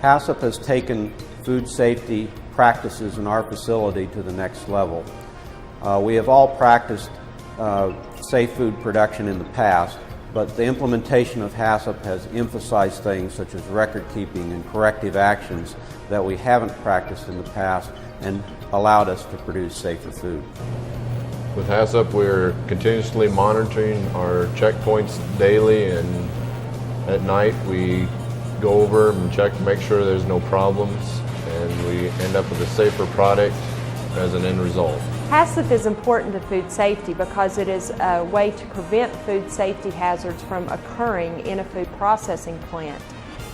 HACCP has taken food safety practices in our facility to the next level. We have all practiced safe food production in the past, but the implementation of HACCP has emphasized things such as record keeping and corrective actions that we haven't practiced in the past and allowed us to produce safer food. With HACCP, we're continuously monitoring our checkpoints daily, and at night we go over and check to make sure there's no problems, and we end up with a safer product as an end result. HACCP is important to food safety because it is a way to prevent food safety hazards from occurring in a food processing plant.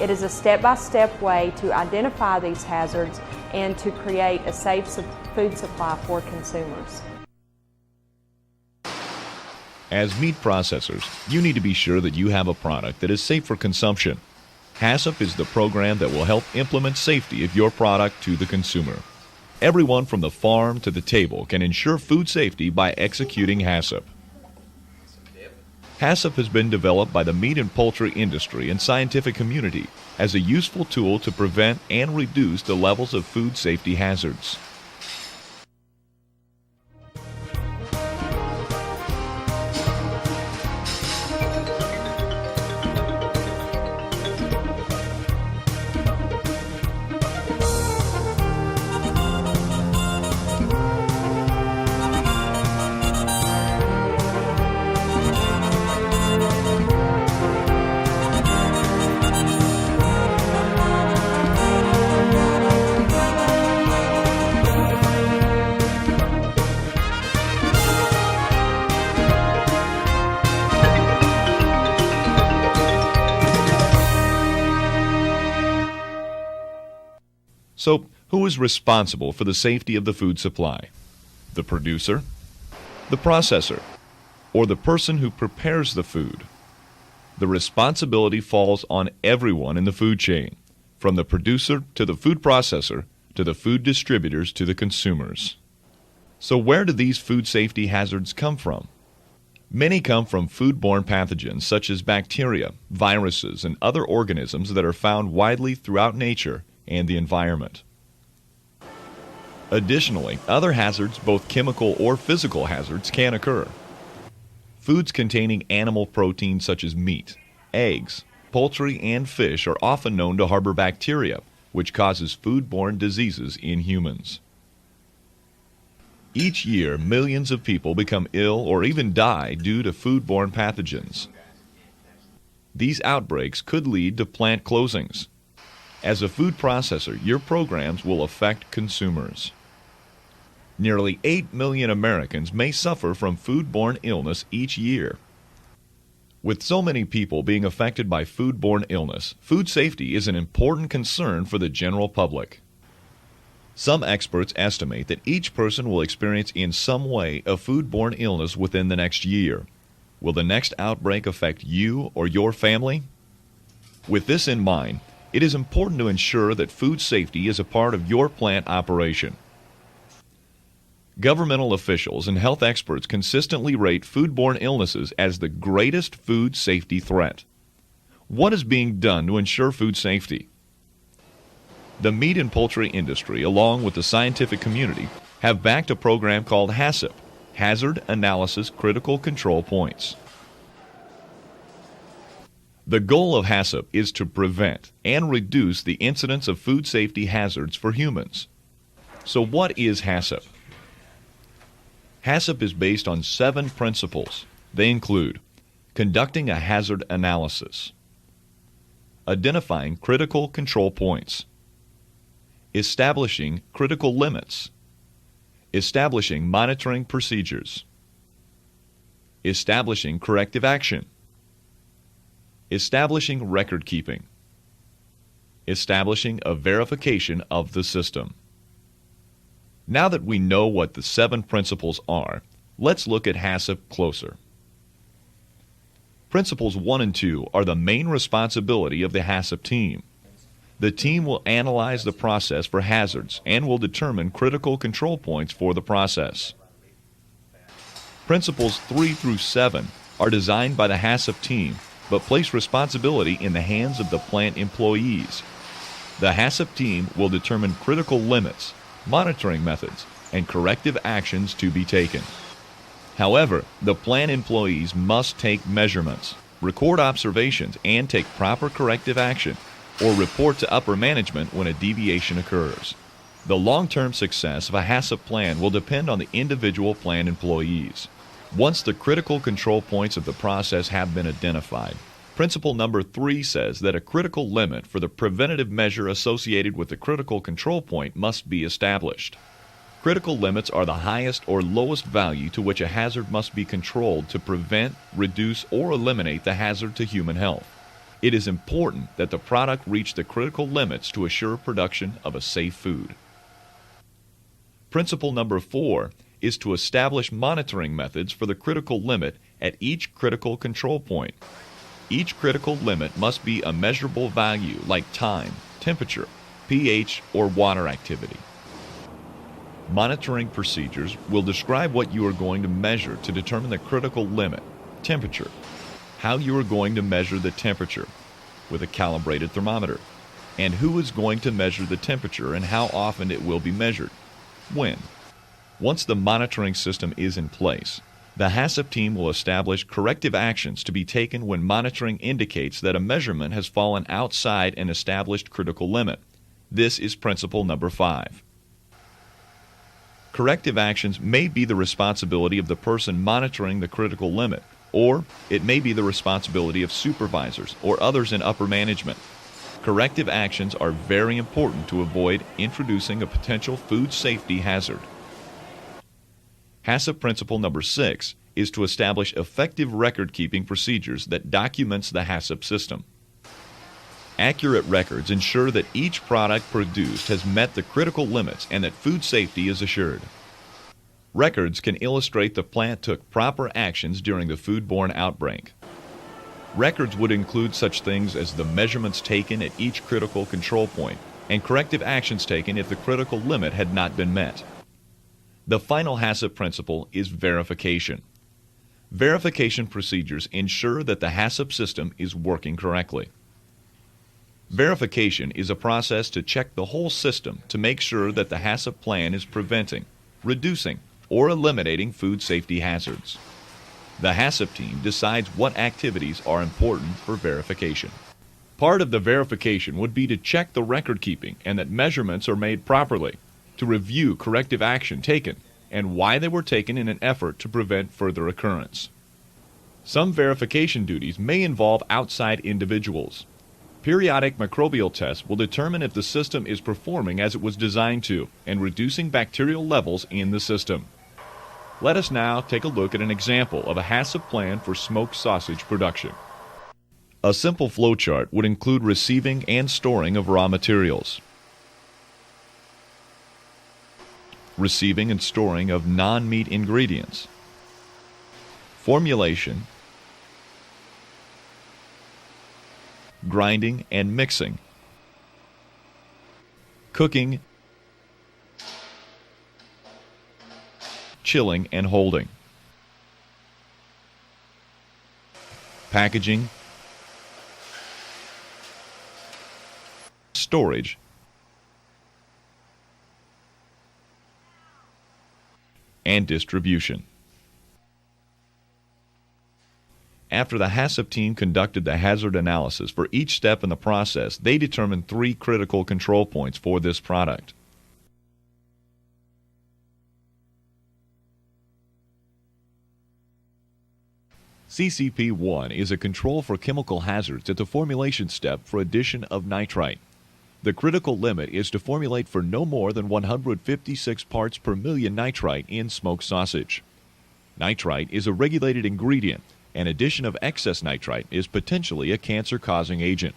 It is a step-by-step way to identify these hazards and to create a safe food supply for consumers. As meat processors, you need to be sure that you have a product that is safe for consumption. HACCP is the program that will help implement safety of your product to the consumer. Everyone from the farm to the table can ensure food safety by executing HACCP. HACCP has been developed by the meat and poultry industry and scientific community as a useful tool to prevent and reduce the levels of food safety hazards. So, who is responsible for the safety of the food supply? The producer, the processor, or the person who prepares the food? The responsibility falls on everyone in the food chain, from the producer to the food processor to the food distributors to the consumers. So where do these food safety hazards come from? Many come from foodborne pathogens such as bacteria, viruses, and other organisms that are found widely throughout nature and the environment. Additionally, other hazards, both chemical or physical hazards, can occur. Foods containing animal protein such as meat, eggs, poultry, and fish are often known to harbor bacteria, which causes foodborne diseases in humans. Each year, millions of people become ill or even die due to foodborne pathogens. These outbreaks could lead to plant closings. As a food processor, your programs will affect consumers. Nearly 8 million Americans may suffer from foodborne illness each year. With so many people being affected by foodborne illness, food safety is an important concern for the general public. Some experts estimate that each person will experience in some way a foodborne illness within the next year. Will the next outbreak affect you or your family? With this in mind, it is important to ensure that food safety is a part of your plant operation. Governmental officials and health experts consistently rate foodborne illnesses as the greatest food safety threat. What is being done to ensure food safety? The meat and poultry industry, along with the scientific community, have backed a program called HACCP, Hazard Analysis Critical Control Points. The goal of HACCP is to prevent and reduce the incidence of food safety hazards for humans. So what is HACCP? HACCP is based on 7 principles. They include conducting a hazard analysis, identifying critical control points, establishing critical limits, establishing monitoring procedures, establishing corrective action, establishing record keeping, establishing a verification of the system. Now that we know what the 7 principles are, let's look at HACCP closer. Principles 1 and 2 are the main responsibility of the HACCP team. The team will analyze the process for hazards and will determine critical control points for the process. Principles 3 through 7 are designed by the HACCP team, but place responsibility in the hands of the plant employees. The HACCP team will determine critical limits, monitoring methods, and corrective actions to be taken. However, the plant employees must take measurements, record observations, and take proper corrective action, or report to upper management when a deviation occurs. The long-term success of a HACCP plan will depend on the individual plant employees. Once the critical control points of the process have been identified, Principle number 3 says that a critical limit for the preventative measure associated with the critical control point must be established. Critical limits are the highest or lowest value to which a hazard must be controlled to prevent, reduce, or eliminate the hazard to human health. It is important that the product reach the critical limits to assure production of a safe food. Principle number 4 is to establish monitoring methods for the critical limit at each critical control point. Each critical limit must be a measurable value like time, temperature, pH, or water activity. Monitoring procedures will describe what you are going to measure to determine the critical limit, temperature, how you are going to measure the temperature with a calibrated thermometer, and who is going to measure the temperature and how often it will be measured, when. Once the monitoring system is in place, the HACCP team will establish corrective actions to be taken when monitoring indicates that a measurement has fallen outside an established critical limit. This is principle number 5. Corrective actions may be the responsibility of the person monitoring the critical limit, or it may be the responsibility of supervisors or others in upper management. Corrective actions are very important to avoid introducing a potential food safety hazard. HACCP principle number 6 is to establish effective record-keeping procedures that documents the HACCP system. Accurate records ensure that each product produced has met the critical limits and that food safety is assured. Records can illustrate the plant took proper actions during the foodborne outbreak. Records would include such things as the measurements taken at each critical control point and corrective actions taken if the critical limit had not been met. The final HACCP principle is verification. Verification procedures ensure that the HACCP system is working correctly. Verification is a process to check the whole system to make sure that the HACCP plan is preventing, reducing, or eliminating food safety hazards. The HACCP team decides what activities are important for verification. Part of the verification would be to check the record keeping and that measurements are made properly, to review corrective action taken and why they were taken in an effort to prevent further occurrence. Some verification duties may involve outside individuals. Periodic microbial tests will determine if the system is performing as it was designed to and reducing bacterial levels in the system. Let us now take a look at an example of a HACCP plan for smoked sausage production. A simple flowchart would include receiving and storing of raw materials, receiving and storing of non-meat ingredients, formulation, grinding and mixing, cooking, chilling and holding, packaging, storage, and distribution. After the HACCP team conducted the hazard analysis for each step in the process, they determined 3 critical control points for this product. HACCP-1 is a control for chemical hazards at the formulation step for addition of nitrite. The critical limit is to formulate for no more than 156 parts per million nitrite in smoked sausage. Nitrite is a regulated ingredient, and addition of excess nitrite is potentially a cancer-causing agent.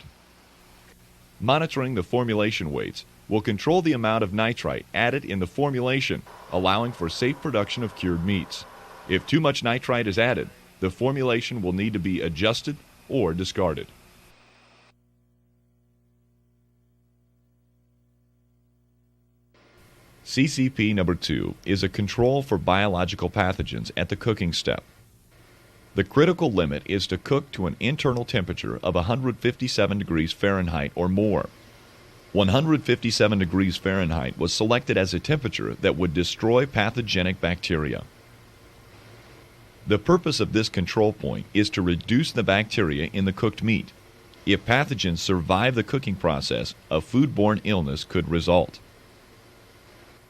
Monitoring the formulation weights will control the amount of nitrite added in the formulation, allowing for safe production of cured meats. If too much nitrite is added, the formulation will need to be adjusted or discarded. HACCP number 2 is a control for biological pathogens at the cooking step. The critical limit is to cook to an internal temperature of 157 degrees Fahrenheit or more. 157 degrees Fahrenheit was selected as a temperature that would destroy pathogenic bacteria. The purpose of this control point is to reduce the bacteria in the cooked meat. If pathogens survive the cooking process, a foodborne illness could result.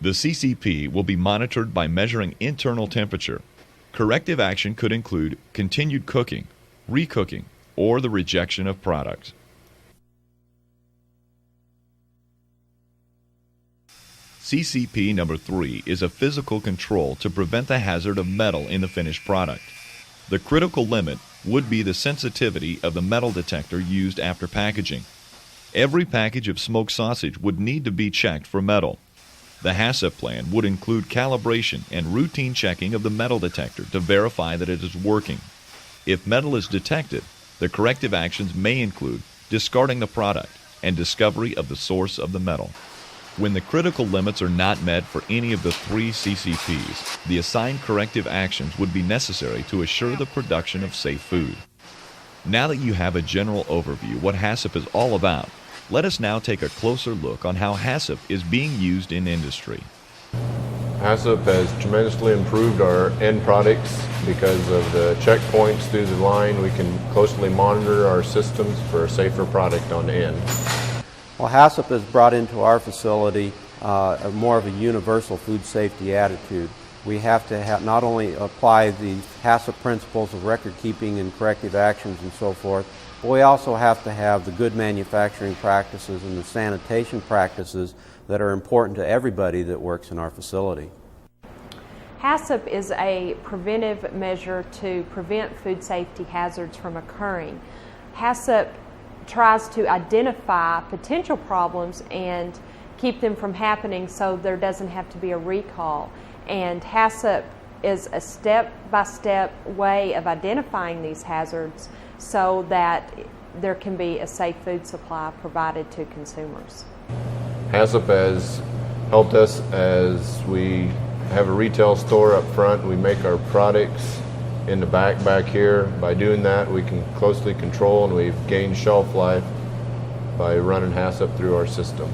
The CCP will be monitored by measuring internal temperature. Corrective action could include continued cooking, recooking, or the rejection of product. CCP number 3 is a physical control to prevent the hazard of metal in the finished product. The critical limit would be the sensitivity of the metal detector used after packaging. Every package of smoked sausage would need to be checked for metal. The HACCP plan would include calibration and routine checking of the metal detector to verify that it is working. If metal is detected, the corrective actions may include discarding the product and discovery of the source of the metal. When the critical limits are not met for any of the 3 CCPs, the assigned corrective actions would be necessary to assure the production of safe food. Now that you have a general overview what HACCP is all about, let us now take a closer look on how HACCP is being used in industry. HACCP has tremendously improved our end products because of the checkpoints through the line. We can closely monitor our systems for a safer product on the end. Well, HACCP has brought into our facility more of a universal food safety attitude. We have to not only apply the HACCP principles of record keeping and corrective actions and so forth, but we also have to have the good manufacturing practices and the sanitation practices that are important to everybody that works in our facility. HACCP is a preventive measure to prevent food safety hazards from occurring. HACCP tries to identify potential problems and keep them from happening so there doesn't have to be a recall. And HACCP is a step-by-step way of identifying these hazards so that there can be a safe food supply provided to consumers. HACCP has helped us as we have a retail store up front. We make our products in the back here. By doing that, we can closely control, and we've gained shelf life by running HACCP through our system.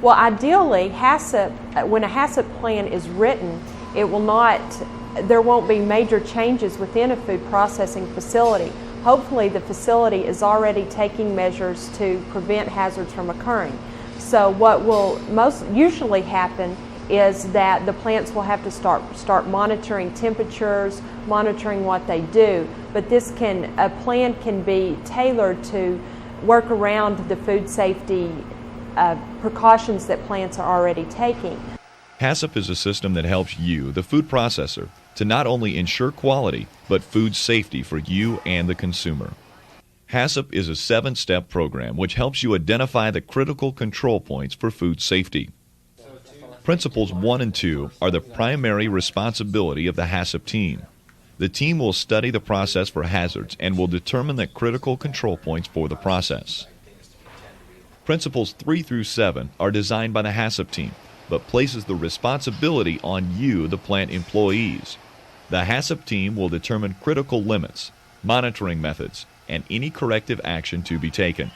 Well, ideally, when a HACCP plan is written, there won't be major changes within a food processing facility. Hopefully, the facility is already taking measures to prevent hazards from occurring. So what will most usually happen is that the plants will have to start monitoring temperatures, monitoring what they do. But a plan can be tailored to work around the food safety precautions that plants are already taking. HACCP is a system that helps you, the food processor, to not only ensure quality, but food safety for you and the consumer. HACCP is a 7-step program which helps you identify the critical control points for food safety. Principles 1 and 2 are the primary responsibility of the HACCP team. The team will study the process for hazards and will determine the critical control points for the process. Principles 3 through 7 are designed by the HACCP team, but places the responsibility on you, the plant employees. The HACCP team will determine critical limits, monitoring methods, and any corrective action to be taken.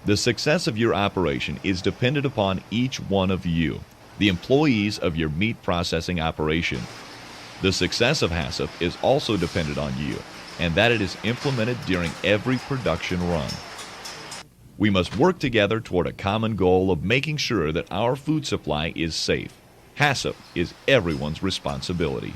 The success of your operation is dependent upon each one of you, the employees of your meat processing operation. The success of HACCP is also dependent on you, and that it is implemented during every production run. We must work together toward a common goal of making sure that our food supply is safe. HACCP is everyone's responsibility.